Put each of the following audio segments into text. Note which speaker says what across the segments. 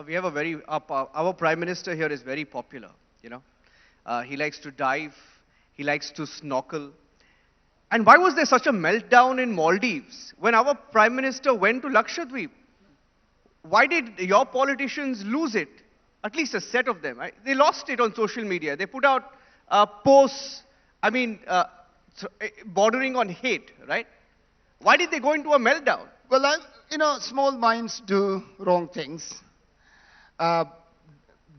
Speaker 1: we have a very, our Prime Minister here is very popular, you know. He likes to dive, he likes to snorkel. And why was there such a meltdown in Maldives when our Prime Minister went to Lakshadweep? Why did your politicians lose it? At least a set of them. Right? They lost it on social media. They put out posts, I mean, bordering on hate, right? Why did they go into a meltdown?
Speaker 2: Well, small minds do wrong things.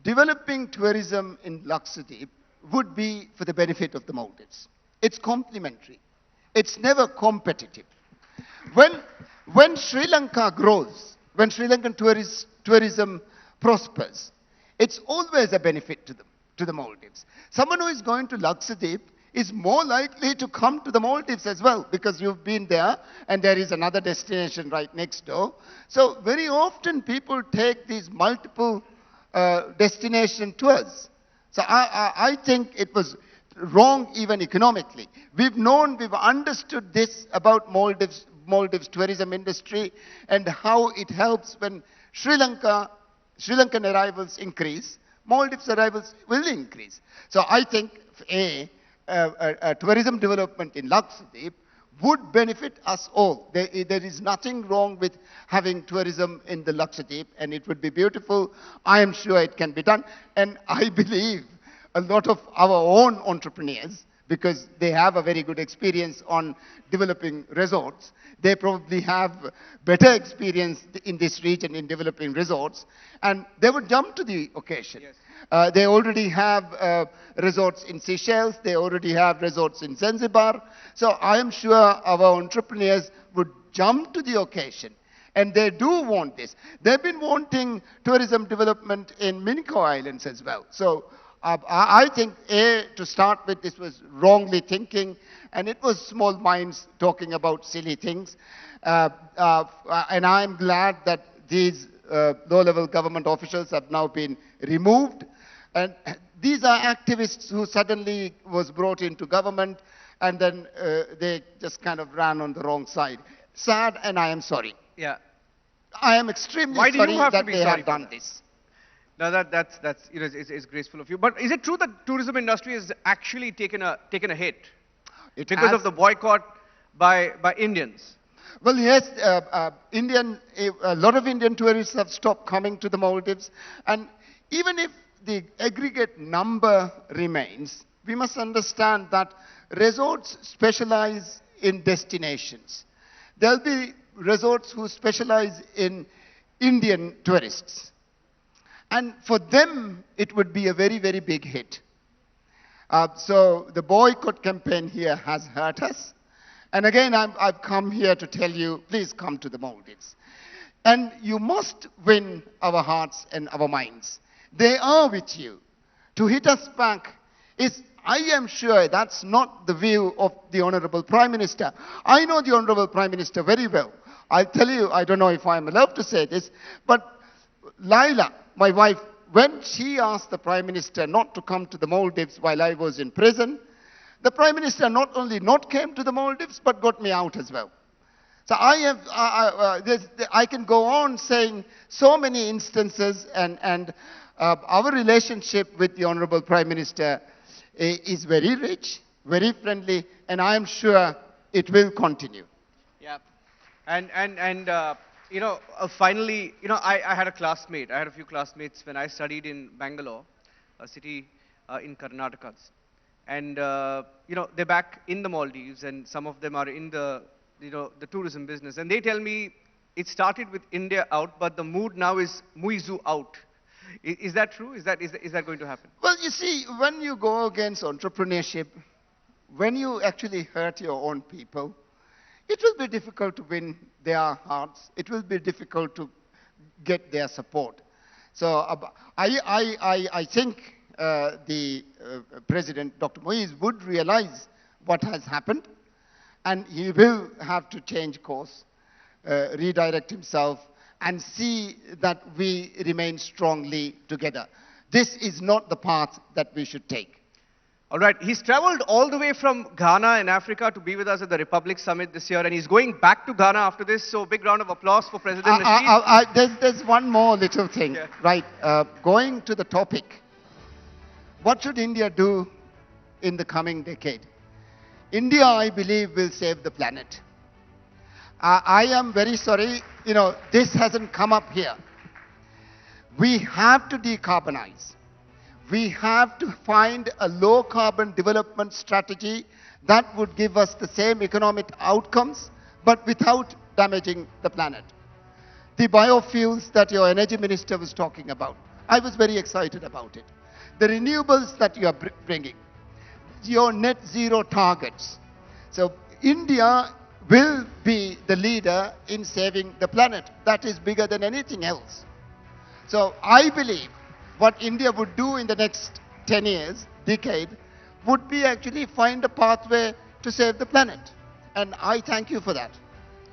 Speaker 2: Developing tourism in Lakshadweep would be for the benefit of the Maldives. It's complementary. It's never competitive. When Sri Lanka grows, when Sri Lankan tourism prospers, it's always a benefit to the Maldives. Someone who is going to Lakshadweep is more likely to come to the Maldives as well because you've been there and there is another destination right next door. So very often people take these multiple destination tours. So I think it was wrong even economically. We've understood this about Maldives tourism industry and how it helps when Sri Lankan arrivals increase, Maldives arrivals will increase. So I think tourism development in Lakshadweep would benefit us all. There is nothing wrong with having tourism in the Lakshadweep, and it would be beautiful. I am sure it can be done. And I believe a lot of our own entrepreneurs, because they have a very good experience on developing resorts, they probably have better experience in this region in developing resorts, and they would jump to the occasion. Yes. They already have resorts in Seychelles, they already have resorts in Zanzibar, so I am sure our entrepreneurs would jump to the occasion. And they do want this. They've been wanting tourism development in Minico Islands as well. So I think, to start with, this was wrongly thinking, and it was small minds talking about silly things. And I'm glad that these low-level government officials have now been removed. And these are activists who suddenly was brought into government, and then they just kind of ran on the wrong side. Sad, and I am sorry.
Speaker 1: Yeah.
Speaker 2: I am extremely
Speaker 1: sorry
Speaker 2: that they have done this.
Speaker 1: No, that's it's graceful of you. But is it true that tourism industry has actually taken a hit because of the boycott by Indians?
Speaker 2: Well, yes, a lot of Indian tourists have stopped coming to the Maldives, and even if the aggregate number remains, we must understand that resorts specialize in destinations. There'll be resorts who specialize in Indian tourists. And for them, it would be a very, very big hit. So the boycott campaign here has hurt us. And again, I've come here to tell you, please come to the Maldives. And you must win our hearts and our minds. They are with you. To hit us back is, I am sure that's not the view of the Honorable Prime Minister. I know the Honorable Prime Minister very well. I'll tell you, I don't know if I'm allowed to say this, but Laila, my wife, when she asked the Prime Minister not to come to the Maldives while I was in prison, the Prime Minister not only not came to the Maldives, but got me out as well. So I can go on saying so many instances, and our relationship with the Honorable Prime Minister is very rich, very friendly, and I am sure it will continue.
Speaker 1: Yeah. Finally, I had a classmate. I had a few classmates when I studied in Bangalore, a city in Karnataka. And, they're back in the Maldives, and some of them are in the tourism business. And they tell me it started with India out, but the mood now is Muizu out. Is that true? Is that going to happen?
Speaker 2: Well, you see, when you go against entrepreneurship, when you actually hurt your own people, it will be difficult to win their hearts. It will be difficult to get their support. So I think the President, Dr. Moise, would realize what has happened, and he will have to change course, redirect himself, and see that we remain strongly together. This is not the path that we should take.
Speaker 1: All right, he's traveled all the way from Ghana in Africa to be with us at the Republic Summit this year, and he's going back to Ghana after this. So, big round of applause for President Nasheed.
Speaker 2: There's one more little thing,
Speaker 1: Yeah.
Speaker 2: right? Going to the topic, what should India do in the coming decade? India, I believe, will save the planet. I am very sorry, this hasn't come up here. We have to decarbonize. We have to find a low carbon development strategy that would give us the same economic outcomes, but without damaging the planet. The biofuels that your energy minister was talking about, I was very excited about it. The renewables that you are bringing, your net zero targets. So India will be the leader in saving the planet. That is bigger than anything else. So I believe what India would do in the next 10 years, decade, would be actually find a pathway to save the planet. And I thank you for that.